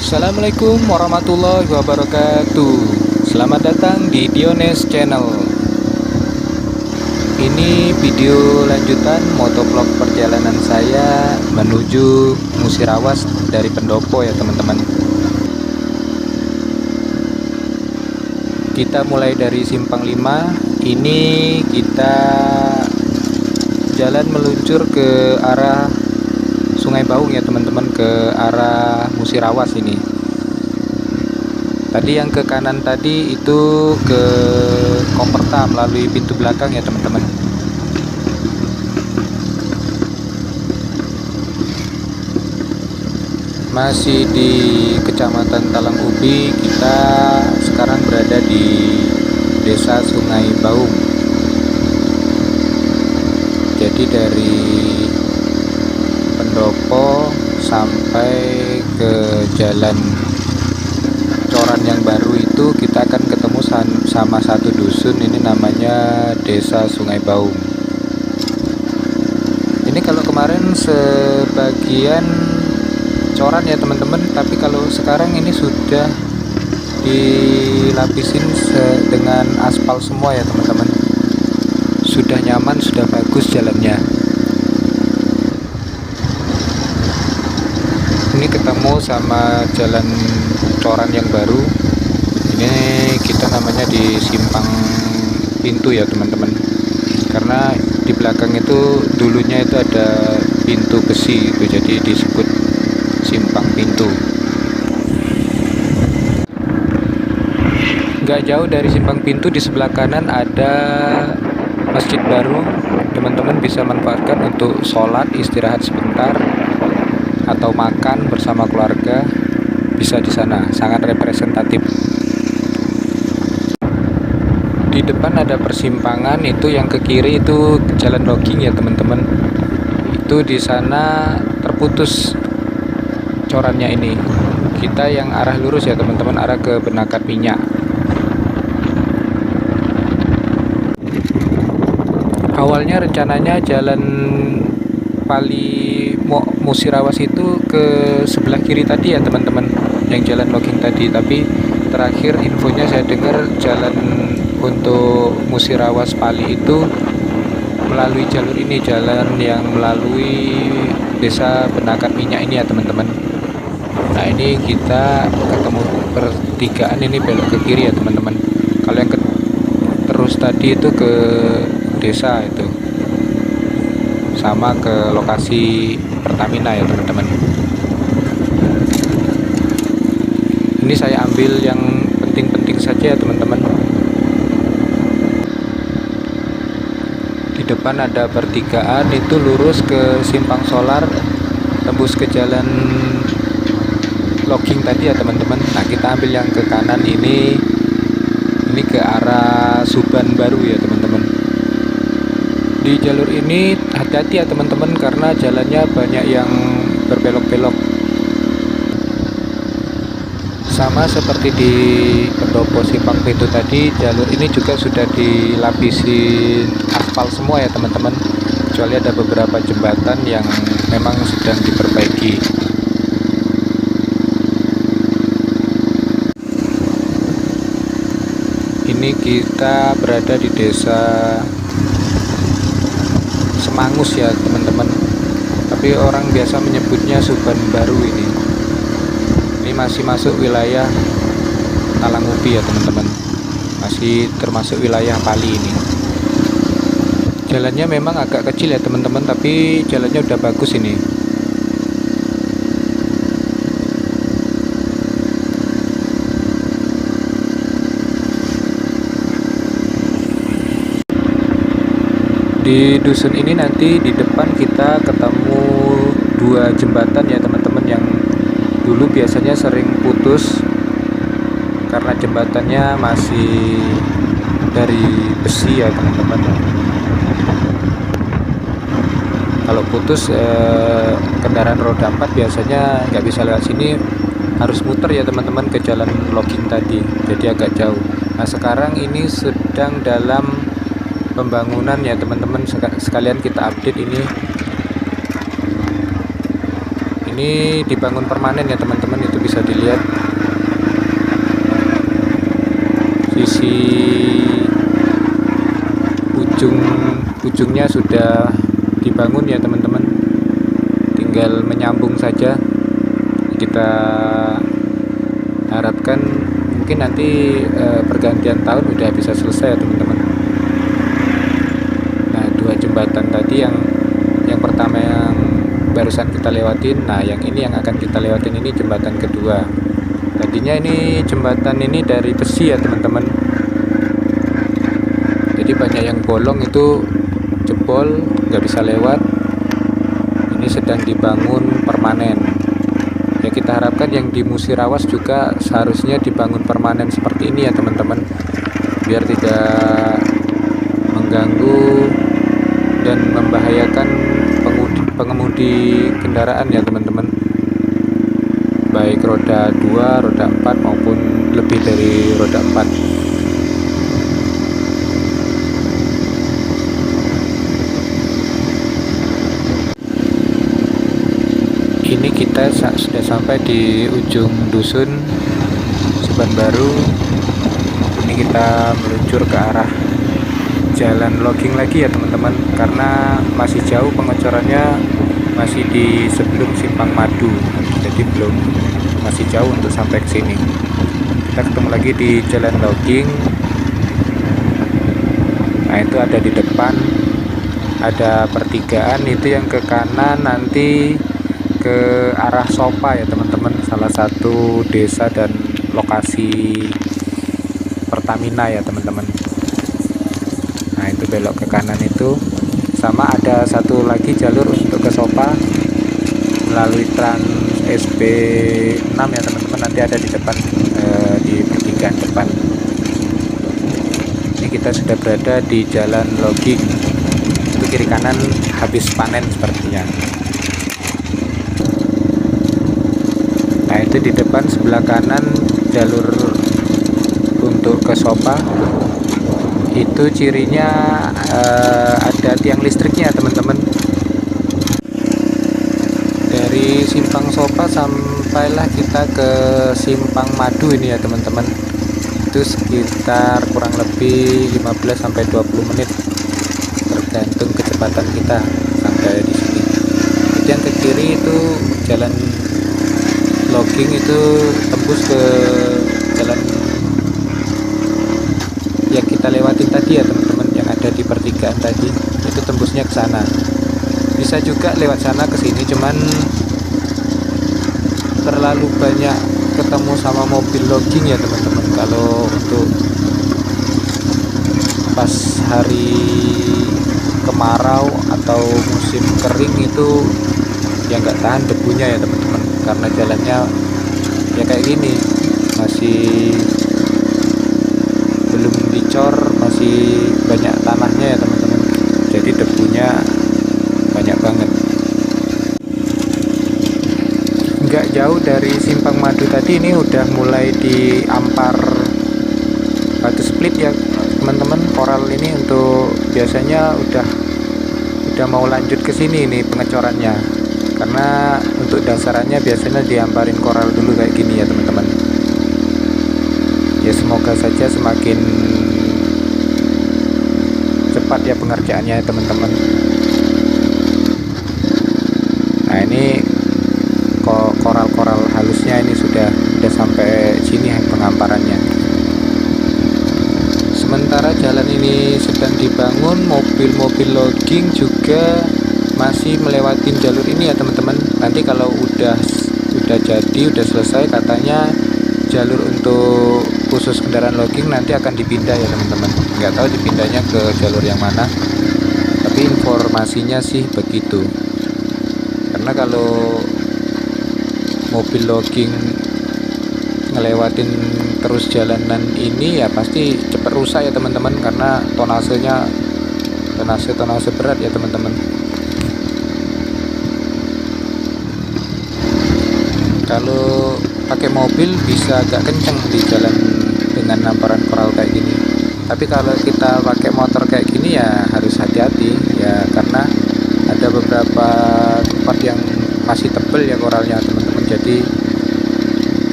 Assalamualaikum warahmatullahi wabarakatuh. Selamat datang di Diones Channel. Ini video lanjutan motovlog perjalanan saya menuju Musirawas dari Pendopo ya teman-teman. Kita mulai dari Simpang 5. Ini kita jalan meluncur ke arah Sungai Baung ya teman-teman, ke arah Musirawas ini. Tadi yang ke kanan tadi itu ke Koperta melalui pintu belakang ya teman-teman. Masih di Kecamatan Talang Ubi, kita sekarang berada di Desa Sungai Baung. Jadi dari Pendopo sampai ke jalan Coran yang baru itu kita akan ketemu sama satu dusun, ini namanya Desa Sungai Baung. Ini kalau kemarin sebagian coran ya teman-teman, tapi kalau sekarang ini sudah dilapisin dengan aspal semua ya teman-teman. Sudah nyaman, sudah bagus jalannya. Ini ketemu sama jalan Coran yang baru. Ini kita namanya di Simpang Pintu ya teman-teman, karena di belakang itu dulunya itu ada pintu besi itu, jadi disebut Simpang Pintu. Nggak jauh dari Simpang Pintu, di sebelah kanan ada masjid baru. Teman-teman bisa manfaatkan untuk sholat, istirahat sebentar, atau makan bersama keluarga, bisa di sana, sangat representatif. Di depan ada persimpangan, itu yang ke kiri itu jalan logging ya teman-teman. Itu di sana terputus corannya ini. Kita yang arah lurus ya teman-teman, arah ke Benakat Minyak. Awalnya rencananya jalan Musirawas itu ke sebelah kiri tadi ya teman-teman, yang jalan logging tadi, tapi terakhir infonya saya dengar jalan untuk Musirawas Pali itu melalui jalur ini, jalan yang melalui Desa Benakat Minyak ini ya teman-teman. Nah ini kita ketemu pertigaan, ini belok ke kiri ya teman-teman. Kalau yang terus tadi itu ke desa itu, sama ke lokasi Pertamina ya teman-teman. Ini saya ambil yang penting-penting saja ya teman-teman. Di depan ada pertigaan, itu lurus ke Simpang Solar, tembus ke jalan logging tadi ya teman-teman. Nah kita ambil yang ke kanan ini ke arah Suban Baru ya teman-teman. Di jalur ini hati-hati ya teman-teman, karena jalannya banyak yang berbelok-belok. Sama seperti di Pendopo Simpang Pintu tadi, jalur ini juga sudah dilapisi aspal semua ya teman-teman, kecuali ada beberapa jembatan yang memang sedang diperbaiki. Ini kita berada di desa Semangus ya teman-teman, tapi orang biasa menyebutnya Suban Baru. Ini masih masuk wilayah Talang Ubi ya teman-teman, masih termasuk wilayah Pali ini. Jalannya memang agak kecil ya teman-teman, tapi jalannya udah bagus ini. Di dusun ini nanti di depan kita ketemu dua jembatan ya teman-teman, yang dulu biasanya sering putus karena jembatannya masih dari besi ya teman-teman. Kalau putus kendaraan roda 4 biasanya nggak bisa lewat sini, harus muter ya teman-teman ke jalan logging tadi, jadi agak jauh. Nah sekarang ini sedang dalam pembangunan ya teman-teman, sekalian kita update ini ini dibangun permanen ya teman-teman, itu bisa dilihat sisi ujungnya sudah dibangun ya teman-teman, tinggal menyambung saja. Kita harapkan mungkin nanti pergantian tahun udah bisa selesai ya teman-teman. Nah, dua jembatan tadi, yang pertama yang barusan kita lewatin, nah yang ini yang akan kita lewatin ini jembatan kedua. Tadinya ini jembatan ini dari besi ya teman-teman, jadi banyak yang bolong, itu jebol, nggak bisa lewat. Ini sedang dibangun permanen ya. Kita harapkan yang di Musirawas juga seharusnya dibangun permanen seperti ini ya teman-teman, biar tidak mengganggu dan membahayakan pengemudi kendaraan ya teman-teman, baik roda 2, roda 4 maupun lebih dari roda 4. Ini kita sudah sampai di ujung dusun Suban Baru. Ini kita meluncur ke arah jalan logging lagi ya teman-teman, karena masih jauh pengecorannya, masih di sebelum Simpang Madu, jadi masih jauh untuk sampai ke sini. Kita ketemu lagi di jalan logging. Nah, itu ada di depan, ada pertigaan, itu yang ke kanan nanti ke arah Sopa ya teman-teman, salah satu desa dan lokasi Pertamina ya teman-teman. Nah, itu belok ke kanan itu, sama ada satu lagi jalur untuk ke Sopa melalui Trans SB 6 ya teman-teman, nanti ada di depan, di pertigaan depan. Ini kita sudah berada di jalan logging, itu kiri kanan habis panen sepertinya. Nah, itu di depan sebelah kanan jalur untuk ke Sopa, itu cirinya ada tiang listriknya teman-teman. Dari Simpang Sopa sampailah kita ke Simpang Madu ini ya teman-teman, itu sekitar kurang lebih 15-20 menit tergantung kecepatan kita sampai di sini. Itu yang ke kiri itu jalan logging, itu tembus ke jalan yang kita lewatin tadi ya teman-teman, yang ada di pertigaan tadi, itu tembusnya ke sana. Bisa juga lewat sana ke sini, cuman terlalu banyak ketemu sama mobil logging ya teman-teman. Kalau untuk pas hari kemarau atau musim kering itu ya nggak tahan debunya ya teman-teman, karena jalannya ya kayak gini, masih belum dicor, masih banyak tanahnya ya teman-teman, jadi debunya banyak banget. Nggak jauh dari Simpang Madu tadi, ini udah mulai di Ampar Batu Split ya teman-teman. Koral ini untuk biasanya udah mau lanjut ke sini ini pengecorannya, karena untuk dasarannya biasanya diamparin koral dulu kayak gini ya teman-teman. Ya semoga saja semakin cepat ya pengerjaannya teman-teman. Nah, ini koral-koral halusnya ini sudah sampai sini pengamparannya. Sementara jalan ini sedang dibangun, mobil-mobil logging juga masih melewatin jalur ini ya teman-teman. Nanti kalau udah jadi, udah selesai, katanya jalur untuk khusus kendaraan logging nanti akan dipindah ya teman-teman. Nggak tahu dipindahnya ke jalur yang mana, tapi informasinya sih begitu. Karena kalau mobil logging ngelewatin terus jalanan ini ya pasti cepat rusak ya teman-teman, karena tonase berat ya teman-teman. Kalau pakai mobil bisa agak kenceng di jalan dengan hamparan koral kayak gini, tapi kalau kita pakai motor kayak gini ya harus hati-hati ya, karena ada beberapa tempat yang masih tebel ya koralnya teman-teman, jadi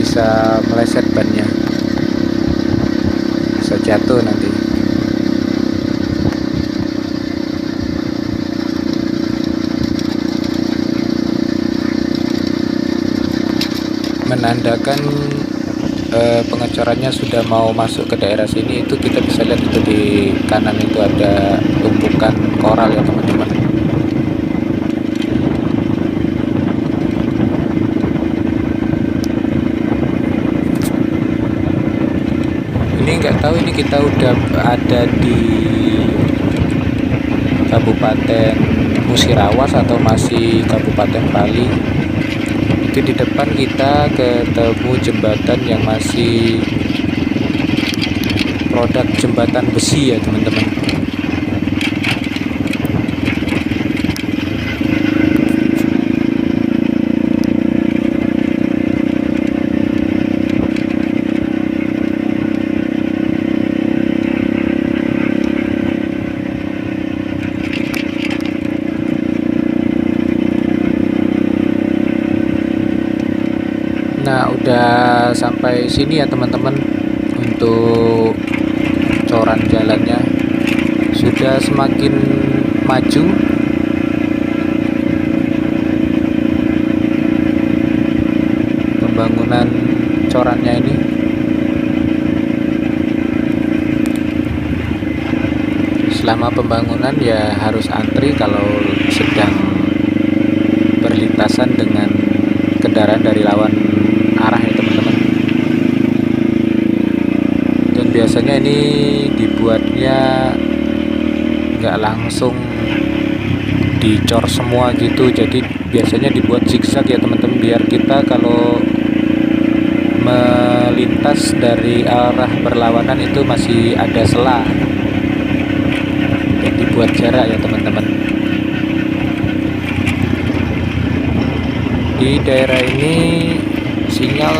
bisa meleset bannya, bisa jatuh nanti. Menandakan pengecorannya sudah mau masuk ke daerah sini, itu kita bisa lihat itu di kanan itu ada tumpukan koral ya teman-teman. Ini nggak tahu ini kita udah ada di Kabupaten Musirawas atau masih Kabupaten Pali. Itu di depan kita ketemu jembatan yang masih produk jembatan besi ya teman-teman. Nah, udah sampai sini ya teman-teman. Untuk coran jalannya sudah semakin maju. Pembangunan corannya ini. Selama pembangunan ya harus antri kalau sedang berlintasan dengan kendaraan dari lawan arah ya teman-teman. Dan biasanya ini dibuatnya nggak langsung dicor semua gitu, jadi biasanya dibuat zigzag ya teman-teman, biar kita kalau melintas dari arah berlawanan itu masih ada sela dan dibuat jarak ya teman-teman. Di daerah ini sinyal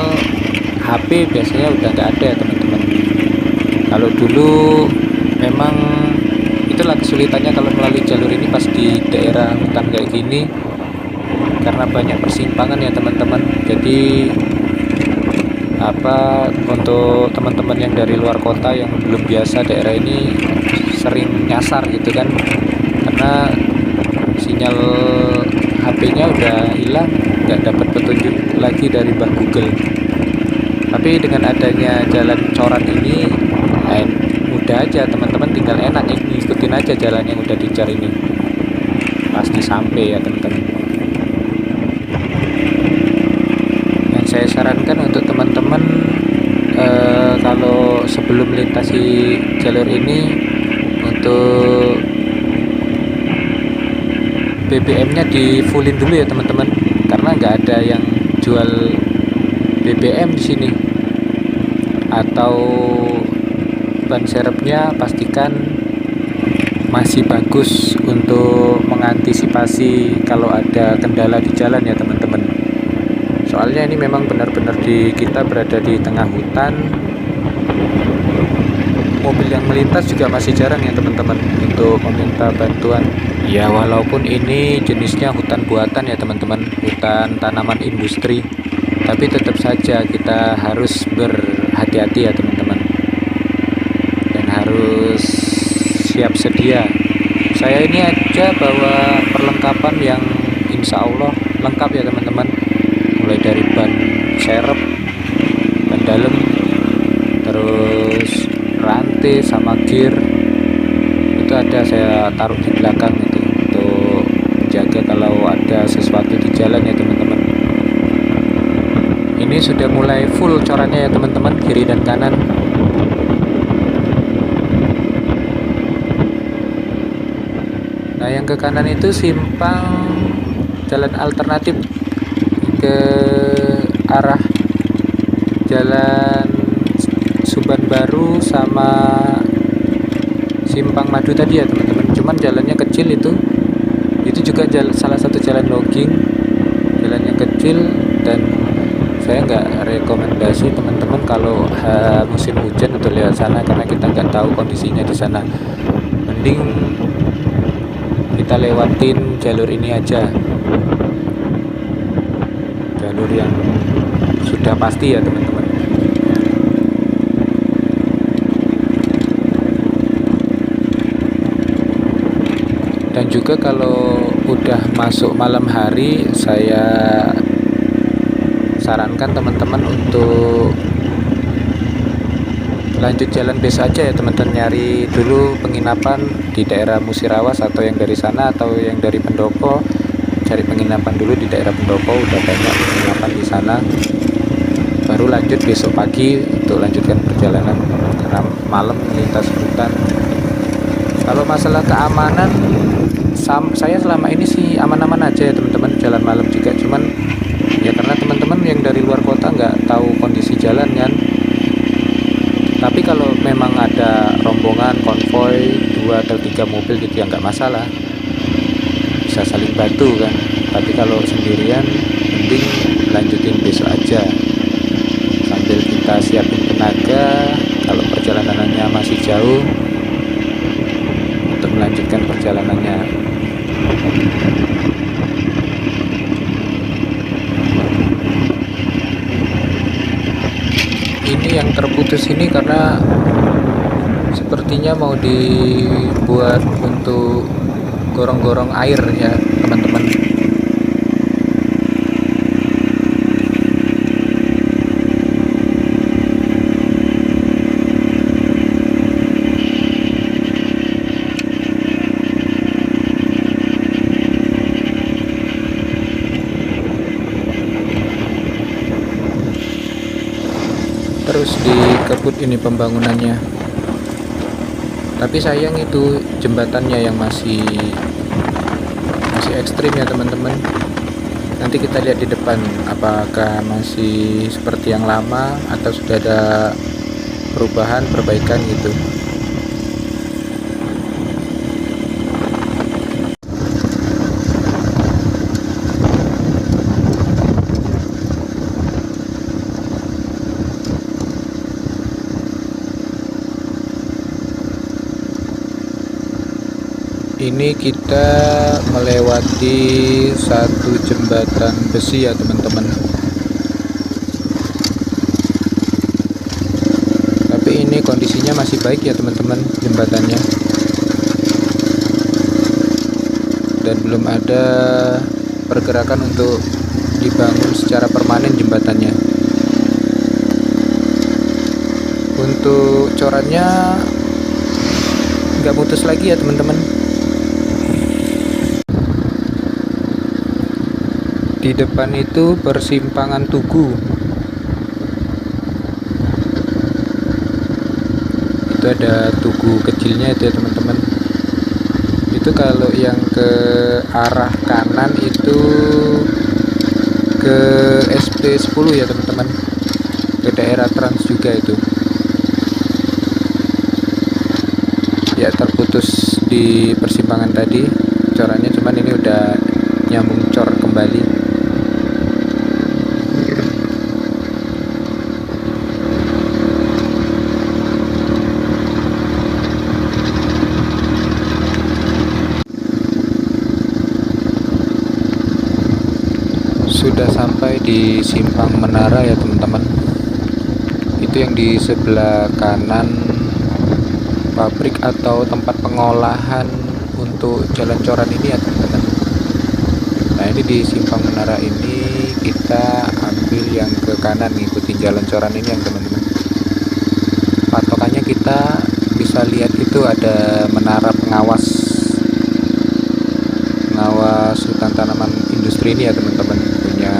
HP biasanya udah nggak ada ya teman-teman. Kalau dulu memang itulah kesulitannya kalau melalui jalur ini pas di daerah hutan kayak gini, karena banyak persimpangan ya teman-teman. Jadi untuk teman-teman yang dari luar kota yang belum biasa daerah ini sering nyasar gitu kan, karena sinyal HP-nya udah hilang, nggak dapat petunjuk lagi dari Mbah Google. Tapi dengan adanya jalan coran ini mudah aja teman-teman, tinggal enak ngikutin aja jalan yang udah dicor ini, pasti sampai ya teman-teman. Yang saya sarankan untuk teman-teman kalau sebelum melintasi jalur ini, untuk BBM-nya di fullin dulu ya teman-teman, karena nggak ada yang jual BBM di sini. Atau ban serepnya pastikan masih bagus untuk mengantisipasi kalau ada kendala di jalan ya teman-teman. Soalnya ini memang benar-benar kita berada di tengah hutan. Mobil yang melintas juga masih jarang ya teman-teman untuk meminta bantuan. Ya walaupun ini jenisnya hutan buatan ya teman-teman, hutan tanaman industri, tapi tetap saja kita harus berhati-hati ya teman-teman, dan harus siap sedia. Saya ini aja bawa perlengkapan yang insya Allah lengkap ya teman-teman, mulai dari ban serep, ban dalam, terus rantai sama gear itu ada saya taruh di belakang itu untuk menjaga kalau ada sesuatu di jalan ya teman-teman. Ini sudah mulai full corannya ya teman-teman, kiri dan kanan. Nah yang ke kanan itu simpang jalan alternatif ke arah jalan Suban Baru sama Simpang Madu tadi ya teman-teman. Cuman jalannya kecil itu juga salah satu jalan logging, jalannya kecil, dan saya nggak rekomendasi teman-teman kalau musim hujan untuk lewat sana, karena kita nggak tahu kondisinya di sana. Mending kita lewatin jalur ini aja. jalur yang sudah pasti ya teman-teman. Dan juga kalau udah masuk malam hari, saya sarankan teman-teman untuk lanjut jalan besok aja ya teman-teman, nyari dulu penginapan di daerah Musirawas atau yang dari sana, atau yang dari Pendopo cari penginapan dulu di daerah Pendopo, udah banyak penginapan di sana, baru lanjut besok pagi untuk lanjutkan perjalanan karena malam lintas hutan. Kalau masalah keamanan, saya selama ini sih aman-aman aja ya teman-teman, jalan malam juga, cuman ya karena teman-teman yang dari luar kota nggak tahu kondisi jalan kan. Tapi kalau memang ada rombongan konvoy 2 atau 3 mobil gitu ya nggak masalah, bisa saling bantu kan. Tapi kalau sendirian mending lanjutin besok aja sambil kita siapin tenaga kalau perjalanannya masih jauh untuk melanjutkan perjalanannya. Ini yang terputus ini karena sepertinya mau dibuat untuk gorong-gorong air ya teman-teman. Terus dikebut ini pembangunannya, tapi sayang itu jembatannya yang masih ekstrim ya teman-teman. Nanti kita lihat di depan apakah masih seperti yang lama atau sudah ada perubahan, perbaikan gitu. Ini kita melewati satu jembatan besi ya teman-teman. Tapi ini kondisinya masih baik ya teman-teman jembatannya. Dan belum ada pergerakan untuk dibangun secara permanen jembatannya. Untuk corannya nggak putus lagi ya teman-teman. Di depan itu persimpangan Tugu. Itu ada Tugu kecilnya itu ya teman-teman. Itu kalau yang ke arah kanan itu ke SP 10 ya teman-teman. Ke daerah Trans juga itu. Ya terputus di persimpangan tadi corannya, cuman ini udah nyambung cor kembali. Sudah sampai di Simpang Menara ya teman-teman. Itu yang di sebelah kanan pabrik atau tempat pengolahan untuk jalan coran ini ya teman-teman. Nah ini di Simpang Menara ini kita ambil yang ke kanan, ngikutin jalan coran ini yang teman-teman. Patokannya kita bisa lihat itu ada menara pengawas hutan tanaman industri ini ya teman-teman, punya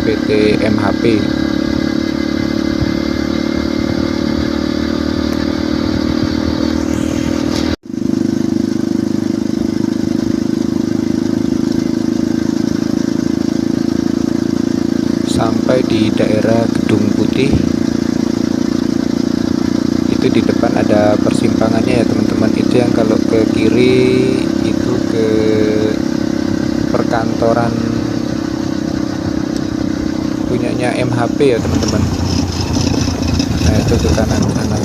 PT MHP. Sampai di daerah Gedung Putih itu di depan ada persimpangannya ya teman-teman. Itu yang kalau ke kiri itu ke perkantoran punyanya MHP ya teman-teman. Nah itu ke kanan sana,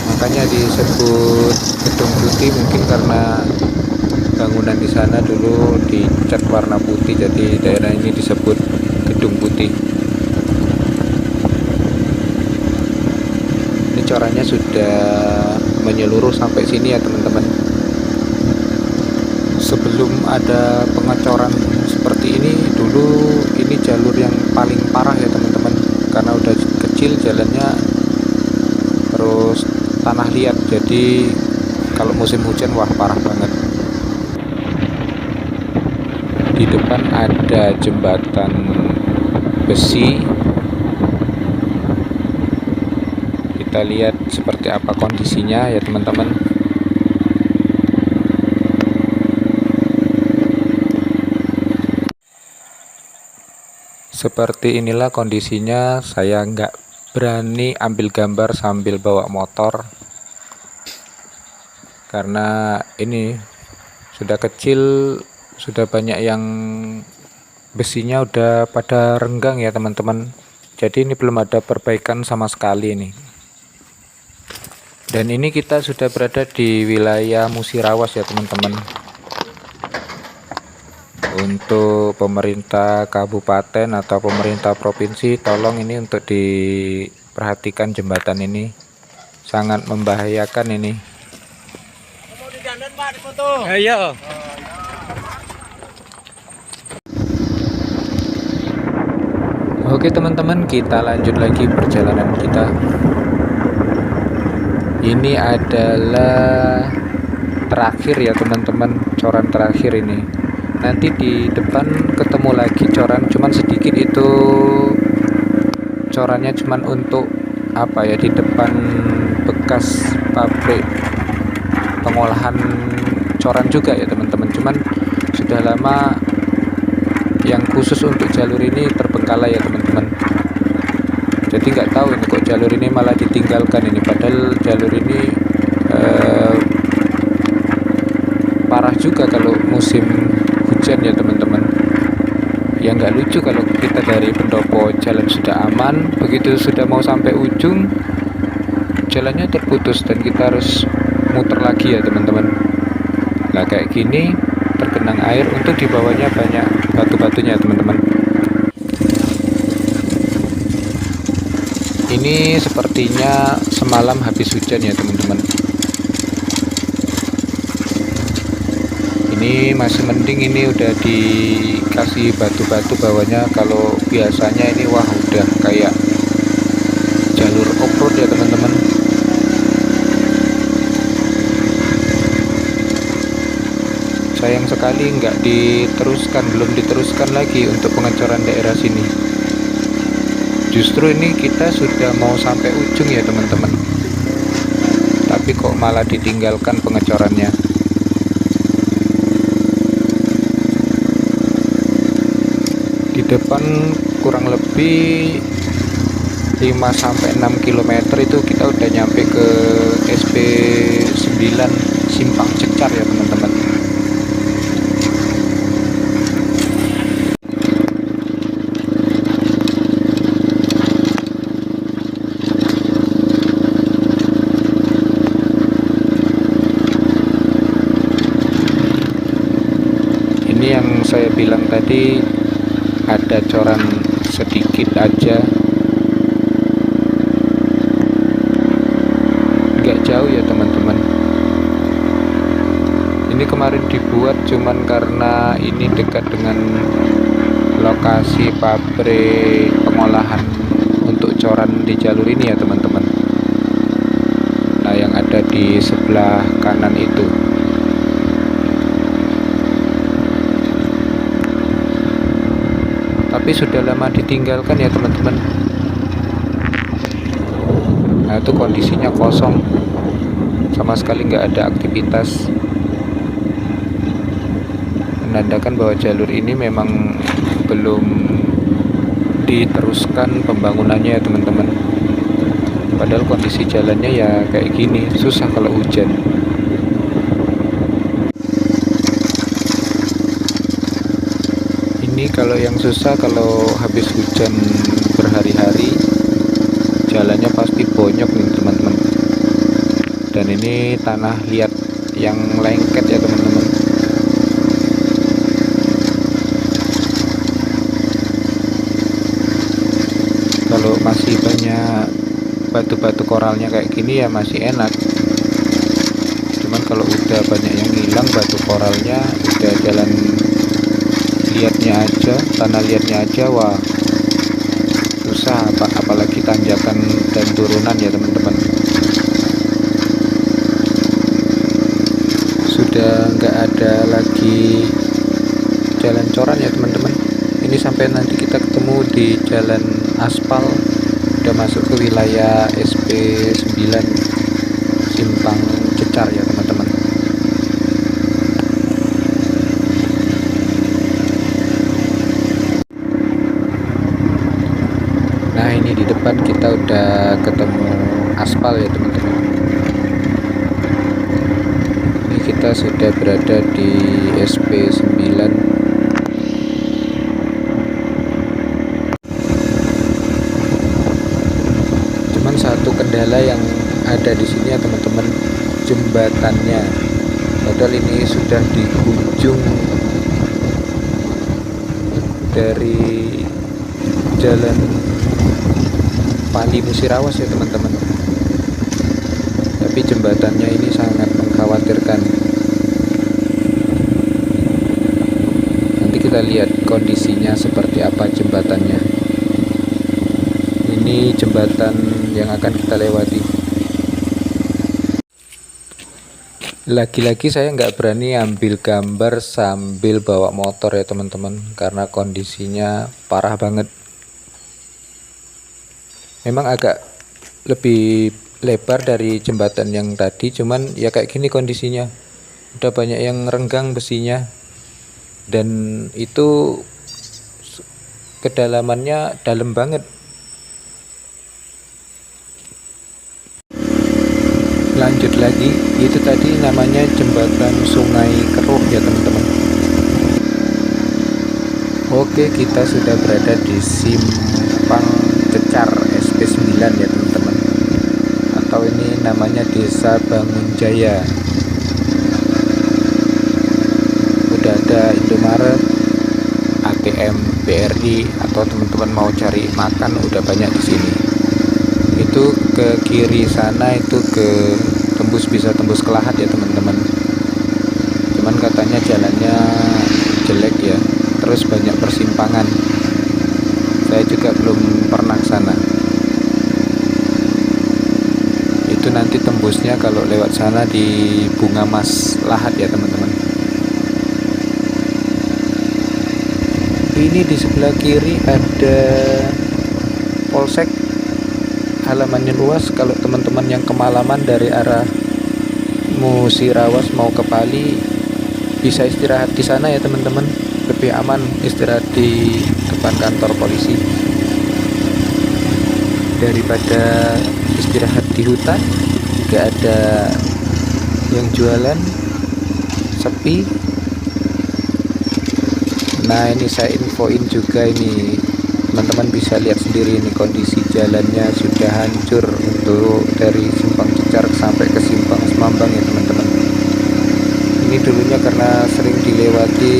makanya disebut Gedung Putih mungkin karena bangunan di sana dulu dicat warna putih, jadi daerah ini disebut Gedung Putih. Ini corannya sudah menyeluruh sampai sini ya teman-teman. Sebelum ada pengecoran seperti ini, dulu ini jalur yang paling parah ya teman-teman, karena udah kecil jalannya, terus tanah liat, jadi kalau musim hujan wah parah banget. Di depan ada jembatan besi, kita lihat seperti apa kondisinya ya teman-teman. Seperti inilah kondisinya. Saya nggak berani ambil gambar sambil bawa motor karena ini sudah kecil, sudah banyak yang besinya udah pada renggang ya teman-teman. Jadi ini belum ada perbaikan sama sekali ini. Dan ini kita sudah berada di wilayah Musirawas ya teman-teman. Untuk pemerintah kabupaten atau pemerintah provinsi, tolong ini untuk diperhatikan, jembatan ini sangat membahayakan ini. Iya. Oke teman-teman, kita lanjut lagi perjalanan kita. Ini adalah terakhir ya teman-teman, coran terakhir ini. Nanti di depan ketemu lagi coran, cuman sedikit itu corannya, cuman untuk apa ya, di depan bekas pabrik pengolahan coran juga ya teman-teman. Cuman sudah lama yang khusus untuk jalur ini terbengkalai ya teman-teman. Jadi nggak tahu ini kok jalur ini malah ditinggalkan ini, padahal jalur ini parah juga kalau musim hujan ya teman-teman. Ya nggak lucu kalau kita dari pendopo jalan sudah aman, begitu sudah mau sampai ujung jalannya terputus dan kita harus muter lagi ya teman-teman. Nah kayak gini tergenang air, untuk di bawahnya banyak batu-batunya teman-teman. Ini sepertinya semalam habis hujan ya teman-teman. Ini masih mending, ini udah dikasih batu-batu bawahnya. Kalau biasanya ini wah udah kayak jalur off-road ya teman-teman. Sayang sekali nggak diteruskan, belum diteruskan lagi untuk pengecoran daerah sini. Justru ini kita sudah mau sampai ujung ya teman-teman, tapi kok malah ditinggalkan pengecorannya. Di depan kurang lebih 5-6 km itu kita udah nyampe ke SP 9 Simpang Cecar ya teman-teman. Ini yang saya bilang tadi, ada coran sedikit aja, nggak jauh ya teman-teman. Ini kemarin dibuat cuman karena ini dekat dengan lokasi pabrik pengolahan untuk coran di jalur ini ya teman-teman. Nah yang ada di sebelah kanan itu. Tapi sudah lama ditinggalkan ya teman-teman. Nah itu kondisinya kosong, sama sekali nggak ada aktivitas, menandakan bahwa jalur ini memang belum diteruskan pembangunannya ya teman-teman. Padahal kondisi jalannya ya kayak gini, susah kalau hujan. Ini kalau yang susah kalau habis hujan berhari-hari, jalannya pasti bonyok nih teman-teman. Dan ini tanah liat yang lengket ya teman-teman. seandainya batu-batu koralnya kayak gini ya masih enak. Cuman kalau udah banyak yang hilang batu koralnya, udah jalan liatnya aja, tanah liatnya aja, wah susah. Apalagi tanjakan dan turunan ya teman-teman. Sudah nggak ada lagi jalan coran ya teman-teman. Ini sampai nanti kita ketemu di jalan aspal, udah masuk ke wilayah SP 9 Simpang Cecar ya teman-teman. Nah ini di depan kita udah ketemu aspal ya teman-teman. Ini kita sudah berada di SP 9. Cuman satu kendala yang ada di sini ya teman-teman, jembatannya. Padahal ini sudah di ujung dari jalan Pali Musirawas ya teman-teman, tapi jembatannya ini sangat mengkhawatirkan. Nanti kita lihat kondisinya seperti apa jembatannya. Ini jembatan yang akan kita lewati. Lagi-lagi saya nggak berani ambil gambar sambil bawa motor ya teman-teman, karena kondisinya parah banget. Memang agak lebih lebar dari jembatan yang tadi, cuman ya kayak gini kondisinya. Udah banyak yang renggang besinya, dan itu kedalamannya dalam banget. Lanjut lagi, itu tadi namanya jembatan Sungai Keruh ya teman-teman. Oke, kita sudah berada di Simpang Cecar SP 9 ya teman-teman, atau ini namanya Desa Bangunjaya. Udah ada Indomaret, ATM, BRI, atau teman-teman mau cari makan udah banyak di sini. Itu ke kiri sana itu bisa tembus ke Lahat ya teman-teman. Cuman katanya jalannya jelek ya, terus banyak persimpangan. Saya juga belum pernah ke sana. Itu nanti tembusnya kalau lewat sana di Bunga Mas Lahat ya teman-teman. Ini di sebelah kiri ada polsek, halamannya luas. Kalau teman-teman yang kemalaman dari arah Musirawas mau ke Pali, bisa istirahat di sana ya teman-teman. Lebih aman istirahat di depan kantor polisi daripada istirahat di hutan. Gak ada yang jualan, sepi. Nah ini saya infoin juga, ini teman-teman bisa lihat sendiri, ini kondisi jalannya sudah hancur untuk dari Simpang Cecar sampai ke Simpang Semambang ya teman-teman. Ini dulunya karena sering dilewati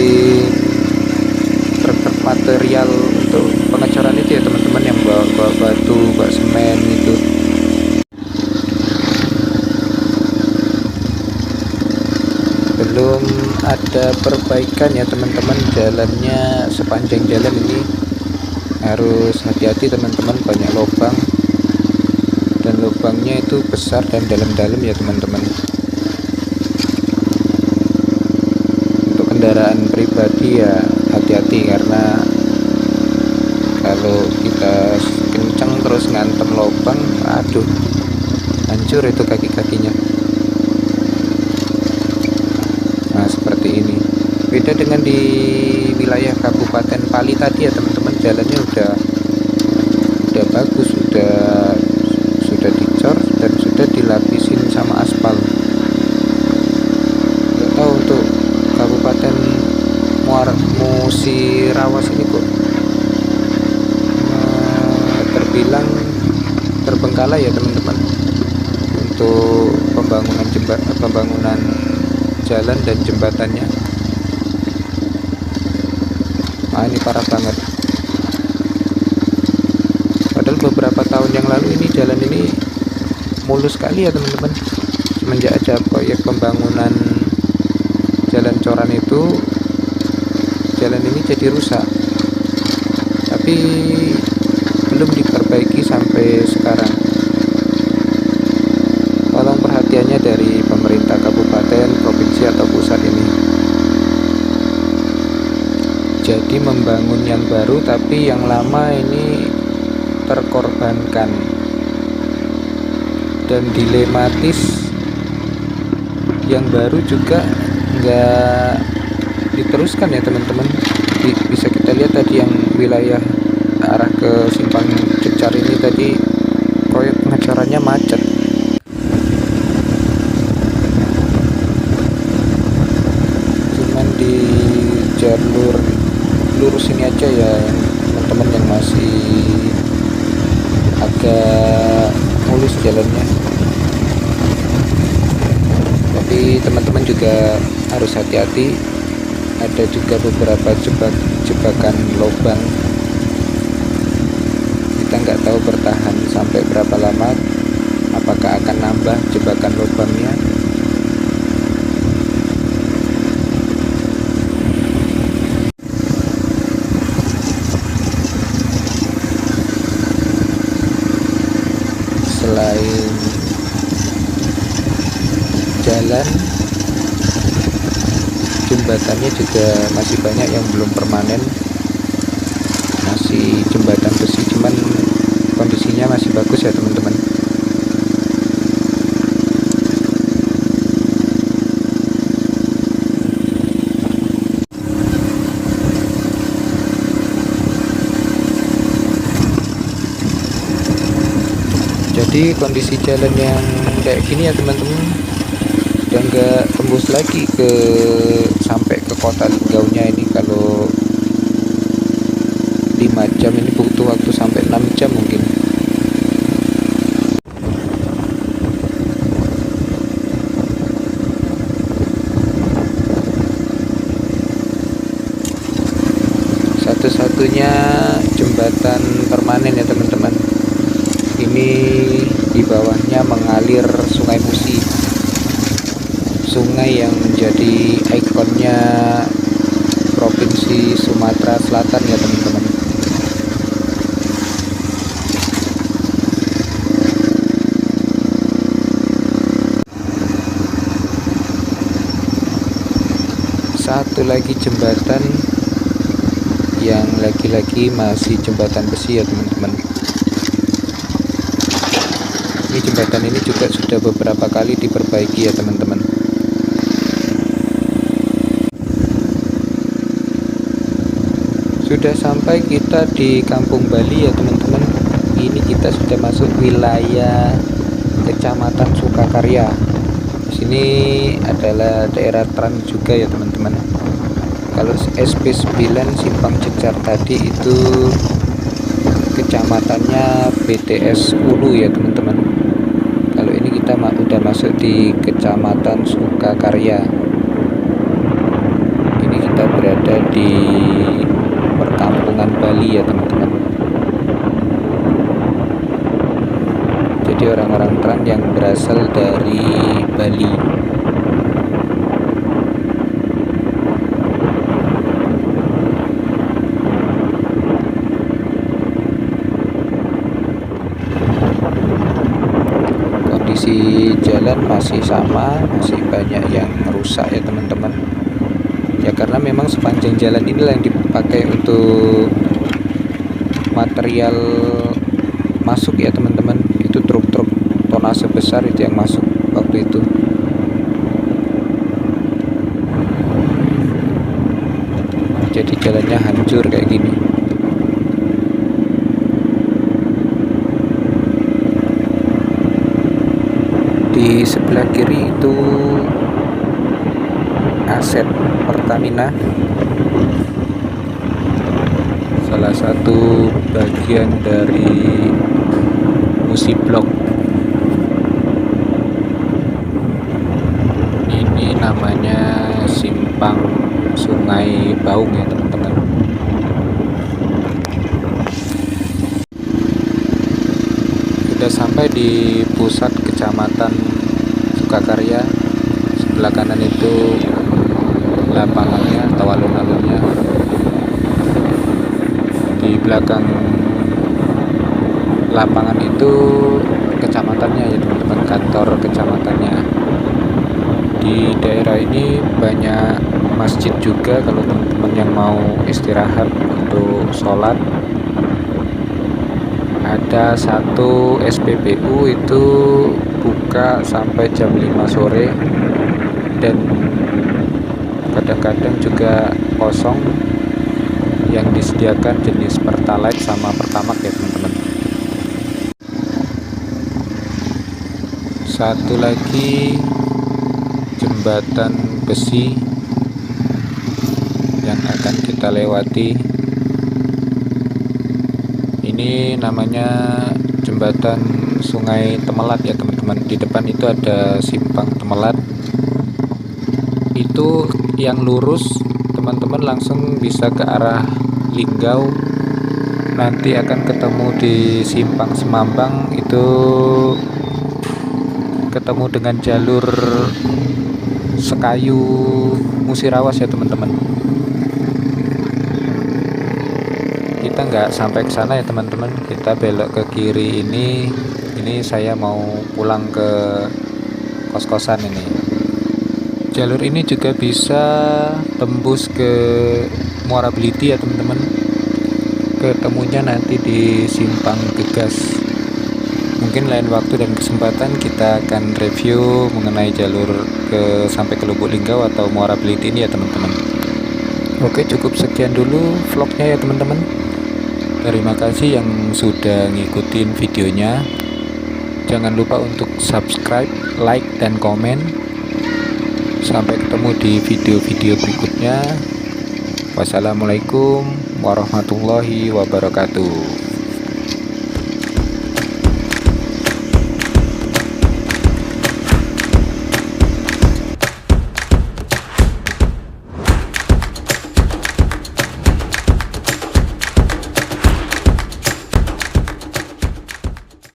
truk-truk material untuk pengecoran itu ya teman-teman, yang bawa batu, bawa semen itu. Belum ada perbaikan ya teman-teman, jalannya sepanjang jalan ini harus hati-hati teman-teman, banyak lubang, dan lubangnya itu besar dan dalam-dalam ya teman-teman. Untuk kendaraan pribadi ya hati-hati, karena kalau kita kencang terus ngantem lubang, aduh hancur itu kaki-kakinya. Nah seperti ini. Beda dengan di wilayah Kabupaten Pali tadi ya teman-teman, jalannya udah bagus, sudah dicor dan sudah dilapisin sama aspal. Nggak tahu untuk Kabupaten Musirawas ini kok terbilang terbengkalai ya teman-teman untuk pembangunan jalan dan jembatannya. Nah ini parah banget. Padahal beberapa tahun yang lalu ini jalan ini mulus sekali ya teman-teman. Semenjak ada proyek pembangunan jalan Coran itu, jalan ini jadi rusak, tapi belum diperbaiki sampai sekarang. Tolong perhatiannya dari pemerintah kabupaten, provinsi atau pusat ini. Jadi membangun yang baru tapi yang lama ini terkorbankan. Dan dilematis, yang baru juga nggak diteruskan ya teman-teman. Bisa kita lihat tadi yang wilayah arah ke Simpang Cecar ini tadi proyek pengecorannya macet. Cuman di jalur lurus ini aja ya teman-teman yang masih agak mulus jalannya. Tapi teman-teman juga harus hati-hati, ada juga beberapa jebakan lubang. Kita nggak tahu bertahan sampai berapa lama, apakah akan nambah jebakan lubangnya. Selain jalan, jembatannya juga masih banyak yang belum permanen, masih jembatan besi, cuman kondisinya masih bagus ya teman-teman. Jadi kondisi jalan yang kayak gini ya teman-teman, udah nggak tembus lagi ke sampai ke kota Linggaunya ini. Kalau 5 jam ini butuh waktu sampai 6 jam mungkin. Satu-satunya jembatan permanen ya teman-teman, ini di bawahnya mengalir Sungai Musi, sungai yang menjadi ikonnya Provinsi Sumatera Selatan ya teman-teman. Satu lagi jembatan yang lagi-lagi masih jembatan besi ya teman-teman. Ini jembatan ini juga sudah beberapa kali diperbaiki ya teman-teman. Sudah sampai kita di Kampung Bali ya teman-teman. Ini kita sudah masuk wilayah Kecamatan Sukakarya. Sini adalah daerah Tran juga ya teman-teman. Kalau SP9 Simpang Cecar tadi itu kecamatannya BTS Ulu ya teman-teman. Kalau ini kita udah masuk di Kecamatan Sukakarya. Ini kita berada di perkampungan Bali ya teman-teman. Jadi orang-orang Tran yang berasal dari Bali. Kondisi jalan masih sama, masih banyak yang rusak ya teman-teman. Ya karena memang sepanjang jalan inilah yang dipakai untuk material masuk ya teman-teman. Itu truk-truk tonase besar itu yang masuk waktu itu. Jadi jalannya hancur kayak gini. Di sebelah kiri itu aset Pertamina, salah satu bagian dari Musi Blok. Ini namanya Simpang Sungai Baung ya teman-teman. sampai di pusat kecamatan Sukakarya. Sebelah kanan itu lapangannya atau alun-alunnya, di belakang lapangan itu kecamatannya ya teman-teman, kantor kecamatannya. Di daerah ini banyak masjid juga kalau teman-teman yang mau istirahat untuk sholat. Ada satu SPBU itu buka sampai jam 5 sore dan kadang-kadang juga kosong, yang disediakan jenis Pertalite sama Pertamax ya teman-teman. Satu lagi jembatan besi yang akan kita lewati. Ini namanya jembatan Sungai Temelat ya teman-teman. Di depan itu ada simpang Temelat. Itu yang lurus teman-teman langsung bisa ke arah Linggau. Nanti akan ketemu di simpang Semambang, itu ketemu dengan jalur Sekayu Musirawas ya teman-teman. Kita nggak sampai ke sana ya teman-teman, kita belok ke kiri ini saya mau pulang ke kos-kosan ini. Jalur ini juga bisa tembus ke Muara Beliti ya teman-teman. Ketemunya nanti di Simpang Gegas. Mungkin lain waktu dan kesempatan kita akan review mengenai jalur sampai ke Lubuk Linggau atau Muara Beliti ini ya teman-teman. Oke, cukup sekian dulu vlognya ya teman-teman. Terima kasih yang sudah ngikutin videonya. Jangan lupa untuk subscribe, like, dan komen. Sampai ketemu di video-video berikutnya. Wassalamualaikum warahmatullahi wabarakatuh.